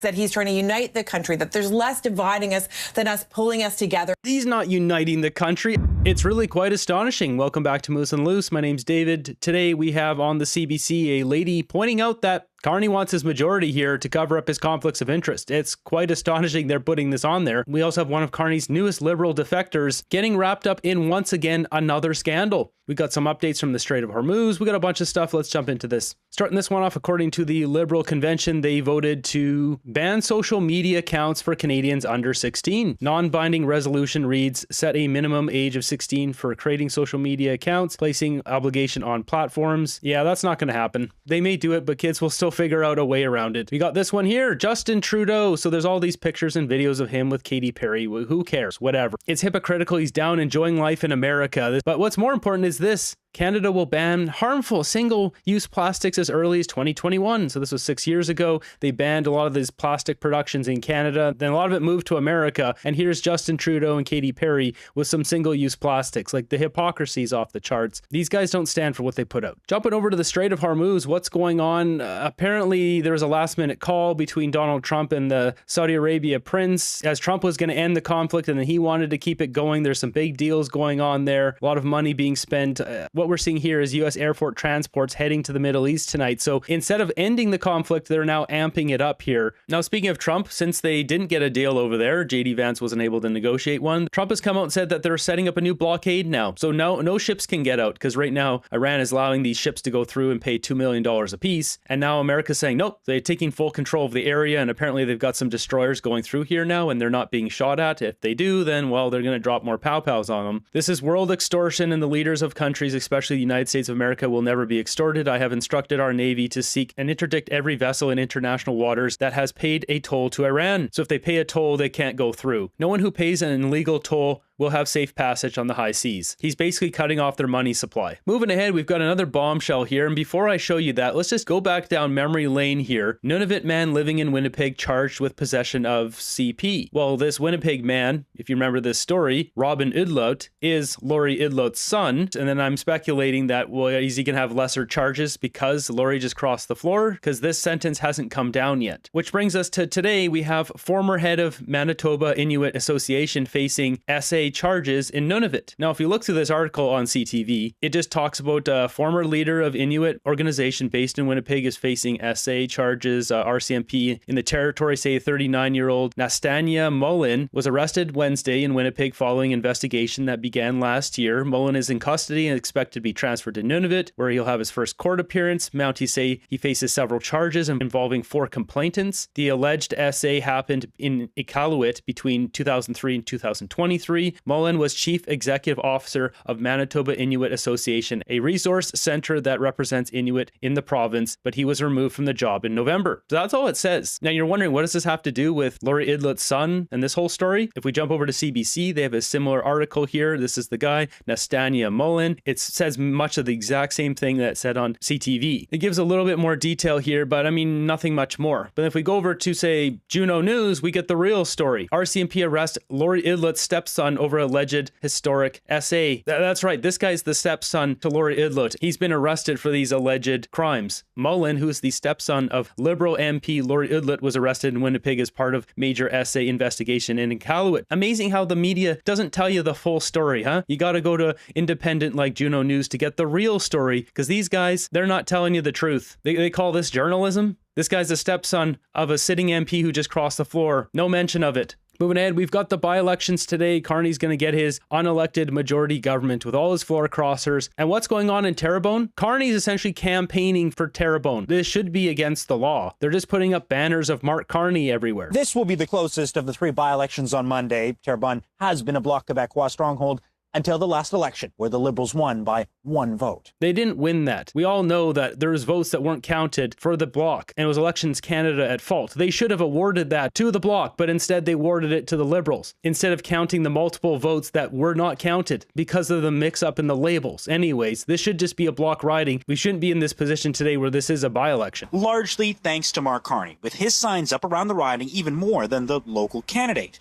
that he's trying to unite the country, that there's less dividing us than us pulling us together. He's not uniting the country. It's really quite astonishing. Welcome back to Moose and Loose. My name's David. Today we have on the CBC a lady pointing out that Carney wants his majority here to cover up his conflicts of interest. It's quite astonishing they're putting this on there. We also have one of Carney's newest liberal defectors getting wrapped up in, once again, another scandal. We got some updates from the Strait of Hormuz. We got a bunch of stuff. Let's jump into this. Starting this one off, according to the Liberal Convention, they voted to ban social media accounts for Canadians under 16. Non-binding resolution reads, set a minimum age of 16 for creating social media accounts, placing obligation on platforms. Yeah, that's not going to happen. They may do it, but kids will still figure out a way around it. We got this one here, Justin Trudeau. So there's all these pictures and videos of him with Katy Perry. Who cares? Whatever. It's hypocritical. He's down enjoying life in America. But what's more important is this. Canada will ban harmful single-use plastics as early as 2021. So this was 6 years ago. They banned a lot of these plastic productions in Canada. Then a lot of it moved to America. And here's Justin Trudeau and Katy Perry with some single-use plastics. Like, the hypocrisy's off the charts. These guys don't stand for what they put out. Jumping over to the Strait of Hormuz, what's going on? Apparently, there was a last-minute call between Donald Trump and the Saudi Arabia prince, as Trump was going to end the conflict and then he wanted to keep it going. There's some big deals going on there. A lot of money being spent. What we're seeing here is U.S. airport transports heading to the Middle East tonight. So instead of ending the conflict, they're now amping it up here. Now, speaking of Trump, since they didn't get a deal over there, J.D. Vance wasn't able to negotiate one, Trump has come out and said that they're setting up a new blockade now. So no ships can get out, because right now Iran is allowing these ships to go through and pay $2 million a piece. And now America's saying, nope, they're taking full control of the area. And apparently they've got some destroyers going through here now and they're not being shot at. If they do, then, well, they're going to drop more pow-pows on them. This is world extortion, and the leaders of countries, especially the United States of America, will never be extorted. I have instructed our Navy to seek and interdict every vessel in international waters that has paid a toll to Iran. So if they pay a toll, they can't go through. No one who pays an illegal toll will have safe passage on the high seas. He's basically cutting off their money supply. Moving ahead, we've got another bombshell here, and before I show you that, let's just go back down memory lane here. Nunavut man living in Winnipeg charged with possession of CP. Well, this Winnipeg man, if you remember this story, Robin Udlaut, is Lori Udlaut's son, and then I'm speculating that, well, is he gonna have lesser charges because Lori just crossed the floor? Because this sentence hasn't come down yet. Which brings us to today. We have former head of Manitoba Inuit Association facing SA charges in Nunavut. Now, if you look through this article on CTV, it just talks about a former leader of Inuit organization based in Winnipeg is facing SA charges. RCMP in the territory say 39-year-old Nastania Mullen was arrested Wednesday in Winnipeg following investigation that began last year. Mullen is in custody and expected to be transferred to Nunavut, where he'll have his first court appearance. Mounties say he faces several charges involving 4 complainants. The alleged SA happened in Iqaluit between 2003 and 2023. Mullen was Chief Executive Officer of Manitoba Inuit Association, a resource center that represents Inuit in the province, but he was removed from the job in November. So that's all it says. Now you're wondering, what does this have to do with Lori Idlaut's son and this whole story? If we jump over to CBC, they have a similar article here. This is the guy, Nastania Mullen. It says much of the exact same thing that it said on CTV. It gives a little bit more detail here, but I mean, nothing much more. But if we go over to, say, Juno News, we get the real story. RCMP arrests Lori Idlaut's stepson over alleged historic SA. That's right, this guy's the stepson to Lori Idlaut. He's been arrested for these alleged crimes. Mullen, who is the stepson of Liberal MP Lori Idlaut, was arrested in Winnipeg as part of major SA investigation in Iqaluit. Amazing how the media doesn't tell you the full story, huh? You gotta go to independent like Juno News to get the real story, because these guys, they're not telling you the truth. They call this journalism. This guy's the stepson of a sitting MP who just crossed the floor. No mention of it. Moving ahead, we've got the by-elections today. Carney's going to get his unelected majority government with all his floor crossers. And what's going on in Terrebonne? Carney's essentially campaigning for Terrebonne. This should be against the law. They're just putting up banners of Mark Carney everywhere. This will be the closest of the 3 by-elections on Monday. Terrebonne has been a Bloc Québécois stronghold until the last election, where the Liberals won by 1 vote. They didn't win that. We all know that there was votes that weren't counted for the Bloc, and it was Elections Canada at fault. They should have awarded that to the Bloc, but instead they awarded it to the Liberals, instead of counting the multiple votes that were not counted because of the mix-up in the labels. Anyways, this should just be a Bloc riding. We shouldn't be in this position today where this is a by-election. Largely thanks to Mark Carney, with his signs up around the riding even more than the local candidate.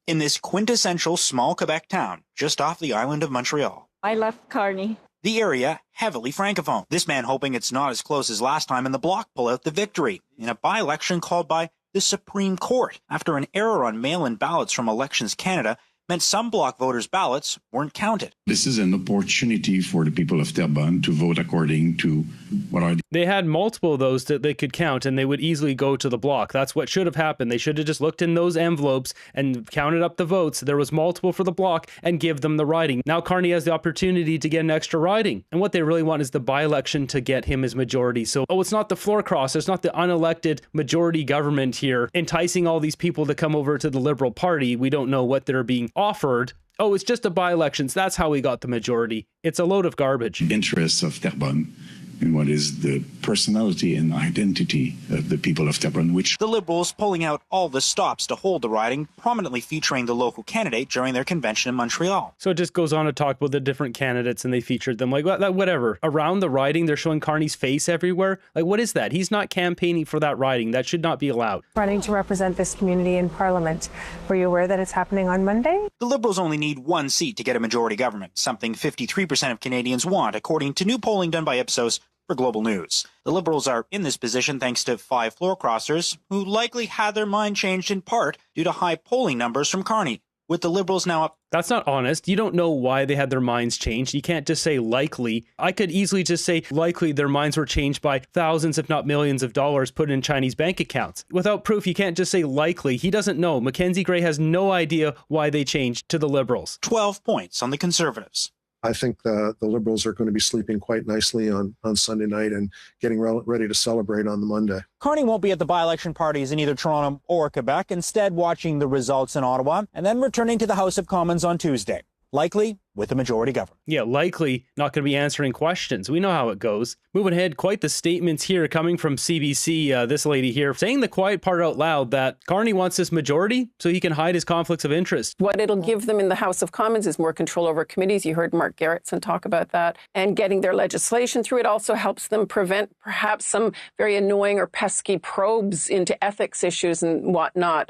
In this quintessential small Quebec town, just off the island of Montreal. I left Carney. The area heavily francophone. This man hoping it's not as close as last time and the Bloc pull out the victory in a by-election called by the Supreme Court after an error on mail-in ballots from Elections Canada meant some bloc voters' ballots weren't counted. This is an opportunity for the people of Terrebonne to vote according to what are... They had multiple of those that they could count, and they would easily go to the block. That's what should have happened. They should have just looked in those envelopes and counted up the votes. There was multiple for the block and give them the riding. Now Carney has the opportunity to get an extra riding. And what they really want is the by-election to get him his majority. So, it's not the floor cross. It's not the unelected majority government here enticing all these people to come over to the Liberal Party. We don't know what they're being offered. It's just a by-elections. That's how we got the majority. It's a load of garbage. Interests of Terrebonne and what is the personality and identity of the people of Terrebonne, which... The Liberals pulling out all the stops to hold the riding, prominently featuring the local candidate during their convention in Montreal. So it just goes on to talk about the different candidates, and they featured them. Like, whatever. Around the riding, they're showing Carney's face everywhere. Like, what is that? He's not campaigning for that riding. That should not be allowed. Running to represent this community in Parliament. Were you aware that it's happening on Monday? The Liberals only need one seat to get a majority government, something 53% of Canadians want, according to new polling done by Ipsos for Global News. The Liberals are in this position thanks to 5 floor crossers who likely had their mind changed in part due to high polling numbers from Carney, with the Liberals now up. That's not honest. You don't know why they had their minds changed. You can't just say likely. I could easily just say likely their minds were changed by thousands, if not millions of dollars put in Chinese bank accounts. Without proof, you can't just say likely. He doesn't know. Mackenzie Gray has no idea why they changed to the Liberals. 12 points on the Conservatives. I think the Liberals are going to be sleeping quite nicely on Sunday night and getting ready to celebrate on the Monday. Carney won't be at the by-election parties in either Toronto or Quebec, instead watching the results in Ottawa and then returning to the House of Commons on Tuesday, likely with a majority government. Yeah, likely not going to be answering questions. We know how it goes. Moving ahead, quite the statements here coming from CBC, this lady here, saying the quiet part out loud that Carney wants this majority so he can hide his conflicts of interest. What it'll give them in the House of Commons is more control over committees. You heard Mark Gerritsen talk about that. And getting their legislation through, it also helps them prevent perhaps some very annoying or pesky probes into ethics issues and whatnot.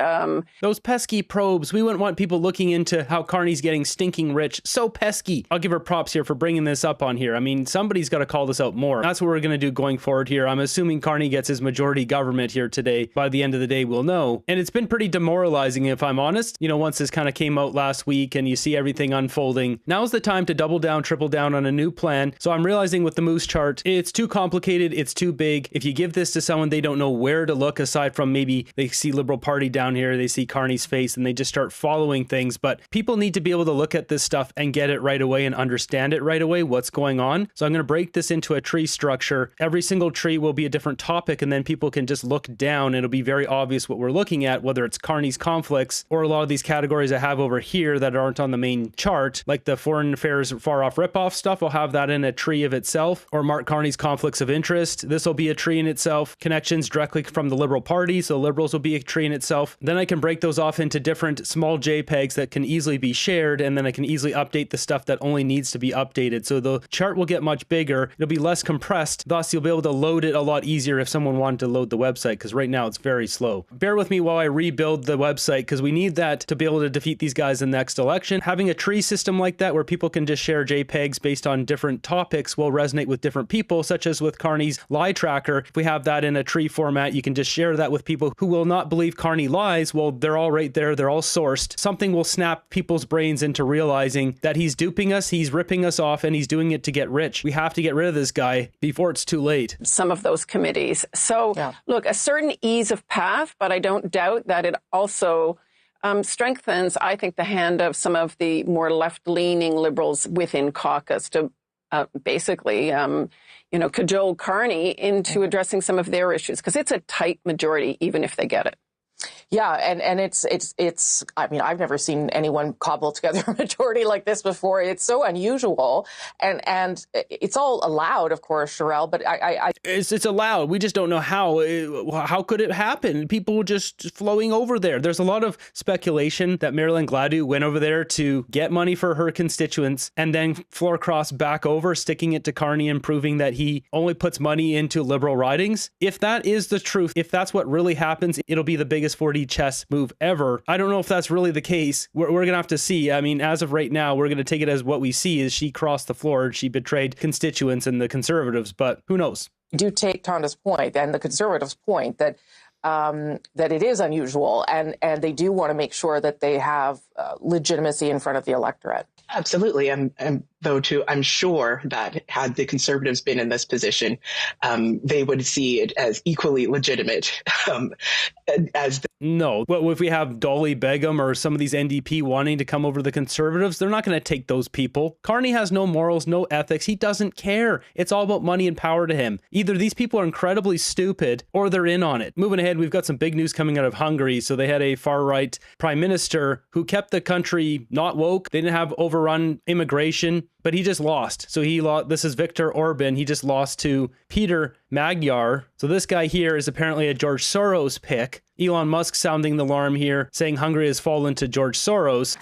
Those pesky probes, we wouldn't want people looking into how Carney's getting stinking rich. So pesky. I'll give her props here for bringing this up on here. I mean, somebody's got to call this out more. That's what we're going to do going forward here. I'm assuming Carney gets his majority government here today. By the end of the day, we'll know. And it's been pretty demoralizing, if I'm honest. You know, once this kind of came out last week and you see everything unfolding, now's the time to double down, triple down on a new plan. So I'm realizing with the Moose chart, it's too complicated. It's too big. If you give this to someone, they don't know where to look aside from maybe they see Liberal Party down here, they see Carney's face, and they just start following things. But people need to be able to look at this stuff and get it right away and understand it right away, what's going on. So I'm going to break this into a tree structure. Every single tree will be a different topic, and then people can just look down. It'll be very obvious what we're looking at, whether it's Carney's conflicts or a lot of these categories I have over here that aren't on the main chart, like the foreign affairs far off ripoff stuff. I'll have that in a tree of itself, or Mark Carney's conflicts of interest. This will be a tree in itself. Connections directly from the Liberal Party, so Liberals will be a tree in itself. Then I can break those off into different small JPEGs that can easily be shared, and then I can easily update the stuff that only needs to be updated. So the chart will get much bigger. It'll be less compressed. Thus, you'll be able to load it a lot easier if someone wanted to load the website, because right now it's very slow. Bear with me while I rebuild the website, because we need that to be able to defeat these guys in the next election. Having a tree system like that where people can just share JPEGs based on different topics will resonate with different people, such as with Carney's lie tracker. If we have that in a tree format, you can just share that with people who will not believe Carney lies. Well, they're all right there. They're all sourced. Something will snap people's brains into realizing that he's duping us, he's ripping us off, and he's doing it to get rich. We have to get rid of this guy before it's too late. Some of those committees. So, Look, a certain ease of path, but I don't doubt that it also strengthens, I think, the hand of some of the more left-leaning Liberals within caucus to basically, cajole Carney into addressing some of their issues, because it's a tight majority, even if they get it. Yeah, and it's I mean, I've never seen anyone cobble together a majority like this before. It's so unusual, and it's all allowed, of course, Sherelle, but it's allowed. We just don't know how could it happen? People just flowing over there. There's a lot of speculation that Marilyn Gladu went over there to get money for her constituents and then floor cross back over, sticking it to Carney and proving that he only puts money into Liberal ridings. If that is the truth, if that's what really happens, it'll be the biggest 4D chess move ever. I don't know if that's really the case. We're going to have to see. I mean, as of right now, we're going to take it as what we see is she crossed the floor. She betrayed constituents and the Conservatives, but who knows? do take Tanda's point and the Conservatives' point that that it is unusual, and they do want to make sure that they have legitimacy in front of the electorate. Absolutely. And though, too, I'm sure that had the Conservatives been in this position, they would see it as equally legitimate as No, but if we have Dolly Begum or some of these NDP wanting to come over to the Conservatives, they're not going to take those people. Carney has no morals, no ethics. He doesn't care. It's all about money and power to him. Either these people are incredibly stupid or they're in on it. Moving ahead, we've got some big news coming out of Hungary. So they had a far-right prime minister who kept the country not woke. They didn't have overrun immigration, but he just lost. So he lost. This is Viktor Orban. He just lost to Peter Magyar. So this guy here is apparently a George Soros pick. Elon Musk sounding the alarm here, saying Hungary has fallen to George Soros.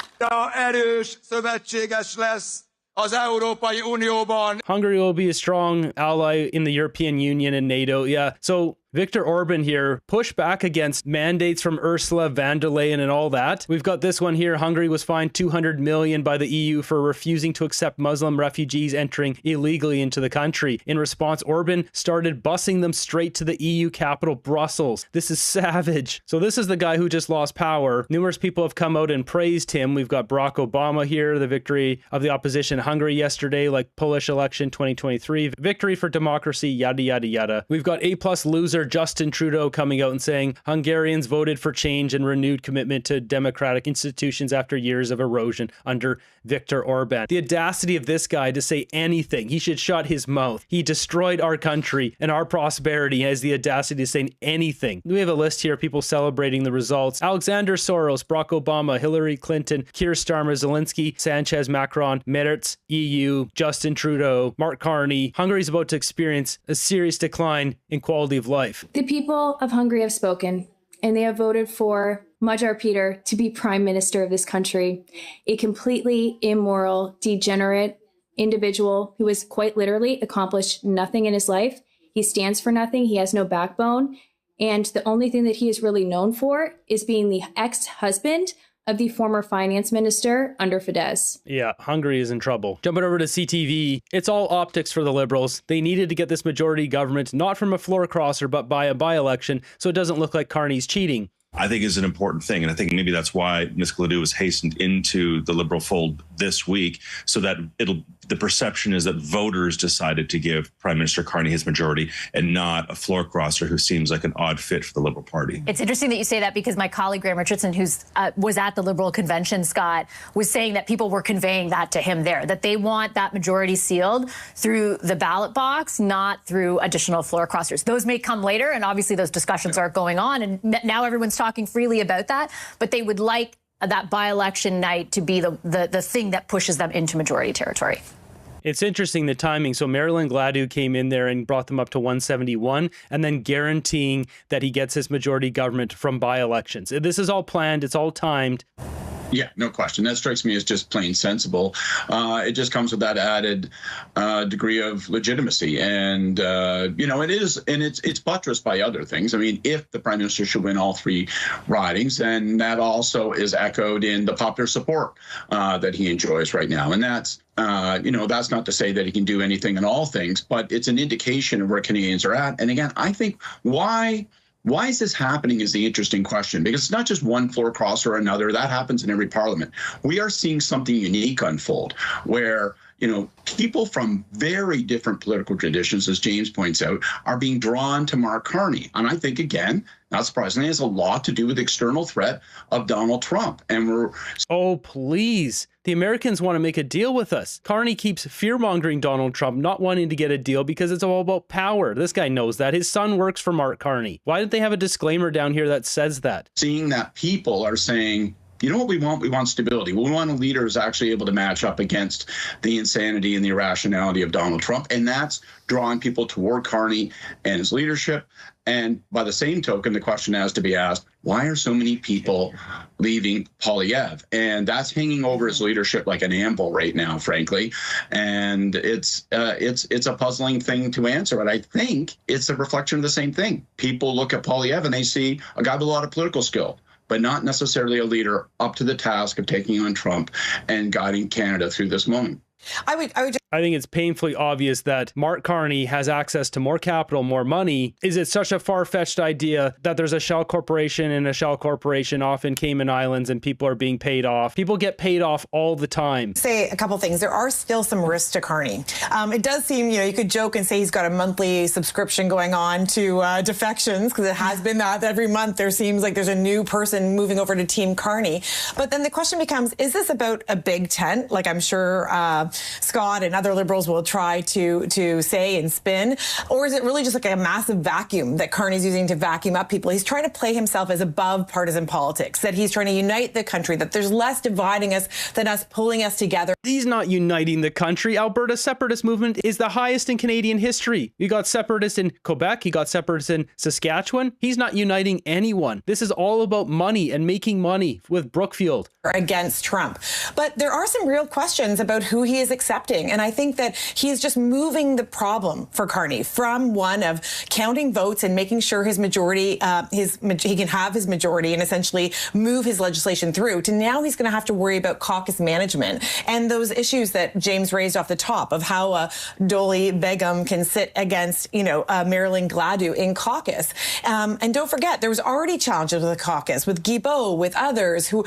Hungary will be a strong ally in the European Union and NATO. Yeah. So Viktor Orban here pushed back against mandates from Ursula von der Leyen and all that. We've got this one here. Hungary was fined 200 million by the EU for refusing to accept Muslim refugees entering illegally into the country. In response, Orban started busing them straight to the EU capital, Brussels. This is savage. So this is the guy who just lost power. Numerous people have come out and praised him. We've got Barack Obama here, the victory of the opposition in Hungary yesterday, like Polish election 2023, victory for democracy, yada, yada, yada. We've got A+ loser Justin Trudeau coming out and saying Hungarians voted for change and renewed commitment to democratic institutions after years of erosion under Viktor Orban. The audacity of this guy to say anything. He should shut his mouth. He destroyed our country and our prosperity. He has the audacity to say anything. We have a list here of people celebrating the results. Alexander Soros, Barack Obama, Hillary Clinton, Keir Starmer, Zelensky, Sanchez, Macron, Meretz, EU, Justin Trudeau, Mark Carney. Hungary is about to experience a serious decline in quality of life. The people of Hungary have spoken, and they have voted for Magyar Péter to be prime minister of this country, a completely immoral, degenerate individual who has quite literally accomplished nothing in his life. He stands for nothing. He has no backbone. And the only thing that he is really known for is being the ex-husband of the former finance minister under Fidesz. Yeah, Hungary is in trouble. Jumping over to CTV, it's all optics for the Liberals. They needed to get this majority government, not from a floor crosser, but by a by-election, so it doesn't look like Carney's cheating. I think is an important thing. And I think maybe that's why Ms. Gladue was hastened into the Liberal fold this week, so that the perception is that voters decided to give Prime Minister Carney his majority and not a floor crosser who seems like an odd fit for the Liberal Party. It's interesting that you say that, because my colleague Graham Richardson, who's was at the Liberal convention, Scott, was saying that people were conveying that to him there, that they want that majority sealed through the ballot box, not through additional floor crossers. Those may come later, and obviously those discussions are going on, and now everyone's talking freely about that, but they would like that by-election night to be the thing that pushes them into majority territory. It's interesting, the timing. So Marilyn Gladue came in there and brought them up to 171, and then guaranteeing that he gets his majority government from by-elections. This is all planned. It's all timed. Yeah, no question. That strikes me as just plain sensible. It just comes with that added degree of legitimacy. And, it is, and it's buttressed by other things. I mean, if the prime minister should win all three ridings, then that also is echoed in the popular support that he enjoys right now. And that's, that's not to say that he can do anything in all things, but it's an indication of where Canadians are at. And again, I think why is this happening is the interesting question, because it's not just one floor crosser or another. That happens in every parliament. We are seeing something unique unfold where, people from very different political traditions, as James points out, are being drawn to Mark Carney. And I think, again, not surprisingly, it has a lot to do with the external threat of Donald Trump. And oh, please. The Americans want to make a deal with us. Carney keeps fear-mongering Donald Trump, not wanting to get a deal because it's all about power. This guy knows that. His son works for Mark Carney. Why didn't they have a disclaimer down here that says that? Seeing that people are saying, you know what we want? We want stability. We want a leader who's actually able to match up against the insanity and the irrationality of Donald Trump. And that's drawing people toward Carney and his leadership. And by the same token, the question has to be asked, why are so many people leaving Poilievre? And that's hanging over his leadership like an anvil right now, frankly. And it's a puzzling thing to answer. But I think it's a reflection of the same thing. People look at Poilievre and they see a guy with a lot of political skill, but not necessarily a leader up to the task of taking on Trump and guiding Canada through this moment. I think it's painfully obvious that Mark Carney has access to more capital, more money. Is it such a far-fetched idea that there's a shell corporation and a shell corporation off in Cayman Islands and people are being paid off? People get paid off all the time. Say a couple things. There are still some risks to Carney. It does seem, you could joke and say he's got a monthly subscription going on to defections, because it has been that every month there seems like there's a new person moving over to Team Carney. But then the question becomes, is this about a big tent, like I'm sure Scott and other Liberals will try to say and spin, or is it really just like a massive vacuum that Carney's using to vacuum up people? He's trying to play himself as above partisan politics, that he's trying to unite the country, that there's less dividing us than us pulling us together. He's not uniting the country. Alberta's separatist movement is the highest in Canadian history. You got separatists in Quebec, you got separatists in Saskatchewan. He's not uniting anyone. This is all about money and making money with Brookfield. Against Trump. But there are some real questions about who he is accepting. And I think that he is just moving the problem for Carney from one of counting votes and making sure his majority, he can have his majority and essentially move his legislation through, to now he's going to have to worry about caucus management and those issues that James raised off the top of how Dolly Begum can sit against, Marilyn Gladu in caucus. And don't forget, there was already challenges with the caucus, with Guilbeault, with others who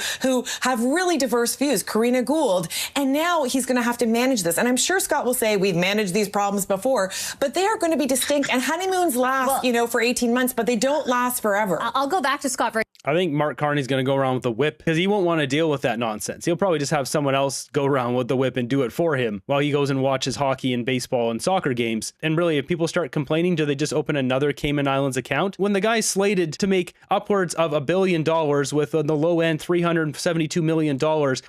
have really diverse views, Karina Gould, and now he's going to have to manage this. And I'm sure Scott will say we've managed these problems before, but they are going to be distinct. And honeymoons last, for 18 months, but they don't last forever. I'll go back to Scott for I think Mark Carney's going to go around with the whip because he won't want to deal with that nonsense. He'll probably just have someone else go around with the whip and do it for him while he goes and watches hockey and baseball and soccer games. And really, if people start complaining, do they just open another Cayman Islands account? When the guy's slated to make upwards of $1 billion with on the low end $372 million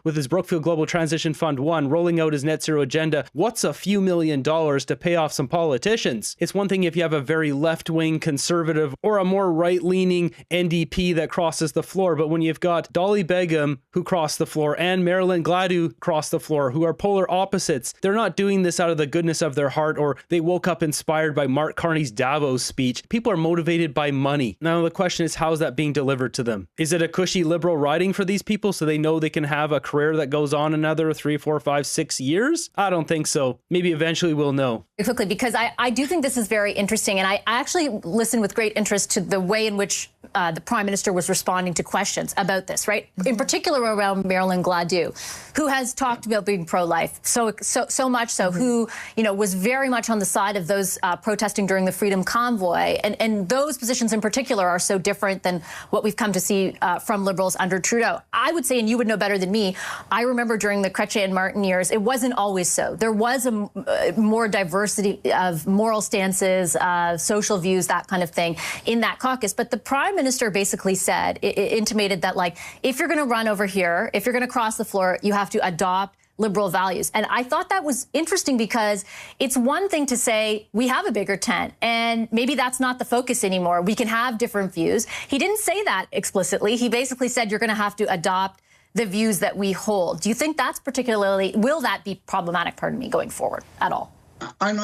with his Brookfield Global Transition Fund 1 rolling out his net zero agenda, what's a few $1 million to pay off some politicians? It's one thing if you have a very left-wing conservative or a more right-leaning NDP that crosses the floor, but when you've got Dolly Begum who crossed the floor and Marilyn Gladu crossed the floor, who are polar opposites, they're not doing this out of the goodness of their heart or they woke up inspired by Mark Carney's Davos speech. People are motivated by money. Now the question is, how is that being delivered to them? Is it a cushy liberal riding for these people so they know they can have a career that goes on another 3, 4, 5, 6 years? I don't think so. Maybe eventually we'll know. Quickly, because I do think this is very interesting, and I actually listened with great interest to the way in which the Prime Minister was responding to questions about this, right? In particular around Marilyn Gladu, who has talked about being pro-life so much so, who, was very much on the side of those protesting during the Freedom Convoy. And those positions in particular are so different than what we've come to see from Liberals under Trudeau. I would say, and you would know better than me, I remember during the Chrétien and Martin years, it wasn't always so. There was a more diversity of moral stances, social views, that kind of thing in that caucus. But the Prime Minister basically said, intimated that, like, if you're going to run over here, if you're going to cross the floor, you have to adopt liberal values. And I thought that was interesting because it's one thing to say we have a bigger tent and maybe that's not the focus anymore. We can have different views. He didn't say that explicitly. He basically said you're going to have to adopt the views that we hold. Do you think that's will that be problematic, going forward at all? I'm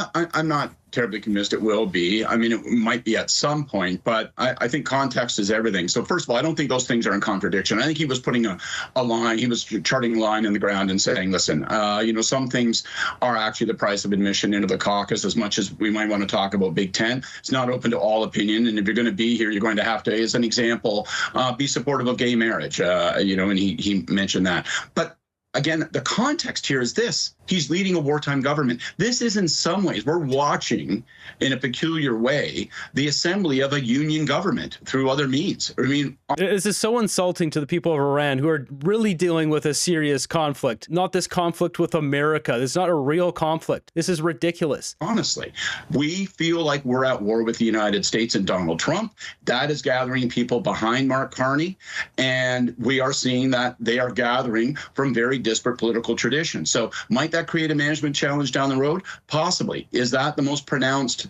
not terribly convinced it will be. I mean, it might be at some point, but I think context is everything. So first of all, I don't think those things are in contradiction. I think he was putting a line, he was charting a line in the ground and saying, listen, some things are actually the price of admission into the caucus, as much as we might want to talk about Big Tent. It's not open to all opinion. And if you're going to be here, you're going to have to, as an example, be supportive of gay marriage, and he mentioned that. But again, the context here is this. He's leading a wartime government. This is, in some ways, we're watching, in a peculiar way, the assembly of a union government through other means. I mean, this is so insulting to the people of Iran who are really dealing with a serious conflict, not this conflict with America. This is not a real conflict. This is ridiculous. Honestly, we feel like we're at war with the United States and Donald Trump. That is gathering people behind Mark Carney. And we are seeing that they are gathering from very disparate political traditions. So might that create a management challenge down the road? Possibly. Is that the most pronounced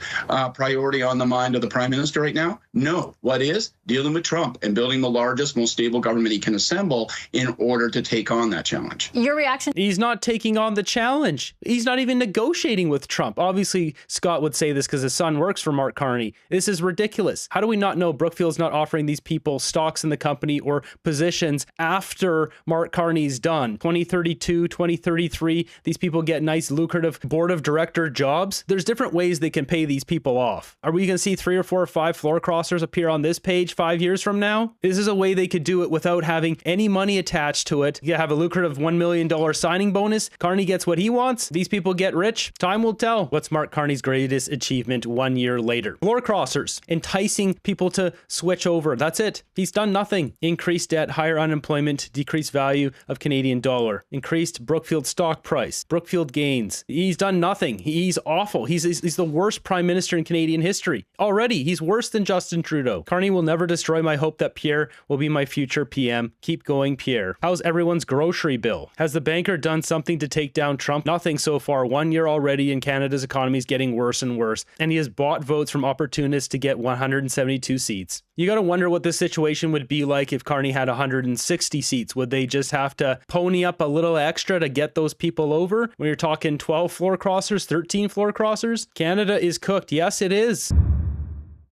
priority on the mind of the Prime Minister right now? No. What is? Dealing with Trump and building the largest, most stable government he can assemble in order to take on that challenge. Your reaction? He's not taking on the challenge. He's not even negotiating with Trump. Obviously, Scott would say this because his son works for Mark Carney. This is ridiculous. How do we not know Brookfield's not offering these people stocks in the company or positions after Mark Carney's done? 2032, 2033, these people get nice lucrative board of director jobs. There's different ways they can pay these people off. Are we going to see 3 or 4 or 5 floor crossers appear on this page 5 years from now? This is a way they could do it without having any money attached to it. You have a lucrative $1 million signing bonus. Carney gets what he wants. These people get rich. Time will tell what's Mark Carney's greatest achievement 1 year later. Floor crossers, enticing people to switch over. That's it. He's done nothing. Increased debt, higher unemployment, decreased value of Canadian dollar, increased Brookfield stock price, Brookfield gains. He's done nothing. He's awful. He's the worst prime minister in Canadian history. Already, he's worse than Justin Trudeau. Carney will never destroy my hope that Pierre will be my future PM. Keep going, Pierre. How's everyone's grocery bill? Has the banker done something to take down Trump? Nothing so far. 1 year already, and Canada's economy is getting worse and worse. And he has bought votes from opportunists to get 172 seats. You got to wonder what this situation would be like if Carney had 160 seats. Would they just have to pony up a little extra to get those people over? When you're talking 12 floor crossers, 13 floor crossers? Canada is cooked. Yes, it is.